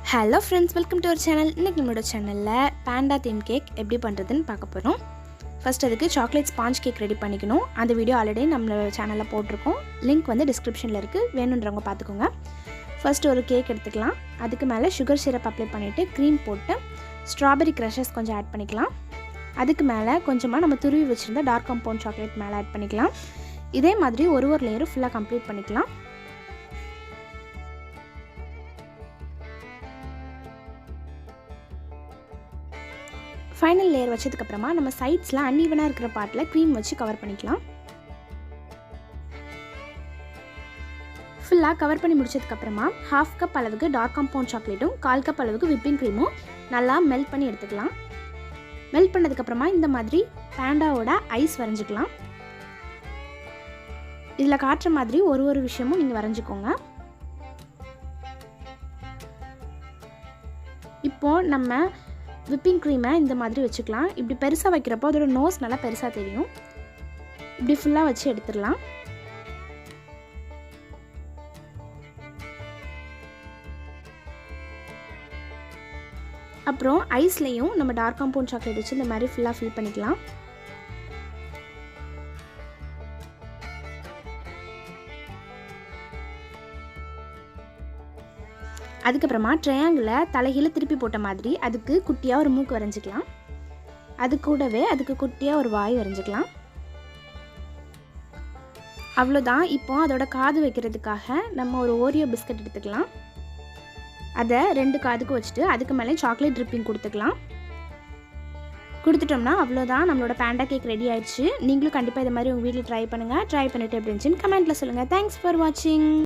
Hello friends, welcome to our channel. இன்றைக்கி நம்மளோட சேனலில் பேண்டா தீம் கேக் எப்படி பண்ணுறதுன்னு பார்க்க போகிறோம். ஃபர்ஸ்ட் அதுக்கு சாக்லேட் ஸ்பாஞ்ச் கேக் ரெடி பண்ணிக்கணும். அந்த வீடியோ ஆல்ரெடி நம்மளோட சேனலில் போட்டிருக்கோம். லிங்க் வந்து டிஸ்கிரிப்ஷனில் இருக்குது, வேணுன்றவங்க பார்த்துக்கோங்க. ஃபர்ஸ்ட் ஒரு கேக் எடுத்துக்கலாம். அதுக்கு மேலே சுகர் சிரப் அப்ளை பண்ணிவிட்டு க்ரீம் போட்டு ஸ்ட்ராபெரி க்ரஷஸ் கொஞ்சம் ஆட் பண்ணிக்கலாம். அதுக்கு மேலே கொஞ்சமாக நம்ம துருவி வச்சுருந்த டார்க் காம்பவுண்ட் சாக்லேட் மேலே ஆட் பண்ணிக்கலாம். இதே மாதிரி ஒரு லேயரும் ஃபுல்லாக கம்ப்ளீட் பண்ணிக்கலாம். ஃபைனல் லேயர் வச்சதுக்கப்புறமா நம்ம சைட்ஸில் அன்ஈவனாக இருக்கிற பார்ட்டில் க்ரீம் வச்சு கவர் பண்ணிக்கலாம். ஃபுல்லாக கவர் பண்ணி முடிச்சதுக்கப்புறமா 1/2 கப் அளவுக்கு டார்க் காம்பவுண்ட் சாக்லேட்டும் 1/4 கப் அளவுக்கு விப்பிங் க்ரீமும் நல்லா மெல்ட் பண்ணி எடுத்துக்கலாம். மெல்ட் பண்ணதுக்கப்புறமா இந்த மாதிரி பேண்டாவோட ஐஸ் வரைஞ்சிக்கலாம். இதில் காட்டுற மாதிரி ஒரு விஷயமும் நீங்கள் வரைஞ்சிக்கோங்க. இப்போது நம்ம விப்பிங் க்ரீமை இந்த மாதிரி வச்சுக்கலாம். இப்படி பெருசாக வைக்கிறப்போ அதோட நோஸ் நல்லா பெருசாக தெரியும். இப்படி ஃபுல்லாக வச்சு எடுத்துடலாம். அப்புறம் ஐஸ்லேயும் நம்ம டார்க் காம்பவுண்ட் சாக்லேட் வச்சு இந்த மாதிரி ஃபுல்லாக ஃபில் பண்ணிக்கலாம். அதுக்கப்புறமா ட்ரையாங்கிளில் தலைகீழ திருப்பி போட்ட மாதிரி அதுக்கு குட்டியாக ஒரு மூக்கு வரைஞ்சிக்கலாம். அது கூடவே அதுக்கு குட்டியாக ஒரு வாய் வரைஞ்சிக்கலாம். அவ்வளோதான். இப்போ அதோட காது வைக்கிறதுக்காக நம்ம ஒரு ஓரியோ பிஸ்கட் எடுத்துக்கலாம். அதை 2 காதுக்கு வச்சுட்டு அதுக்கு மேலே சாக்லேட் ட்ரிப்பிங் கொடுத்துட்டோம்னா அவ்வளோதான், நம்மளோட பேண்டா கேக் ரெடி ஆயிடுச்சு. நீங்களும் கண்டிப்பாக இது மாதிரி உங்கள் வீட்டில் ட்ரை பண்ணுங்கள். ட்ரை பண்ணிவிட்டு எப்படி இருந்துச்சுன்னு கமெண்ட்டில் சொல்லுங்கள். தேங்க்ஸ் ஃபார் வாட்சிங்.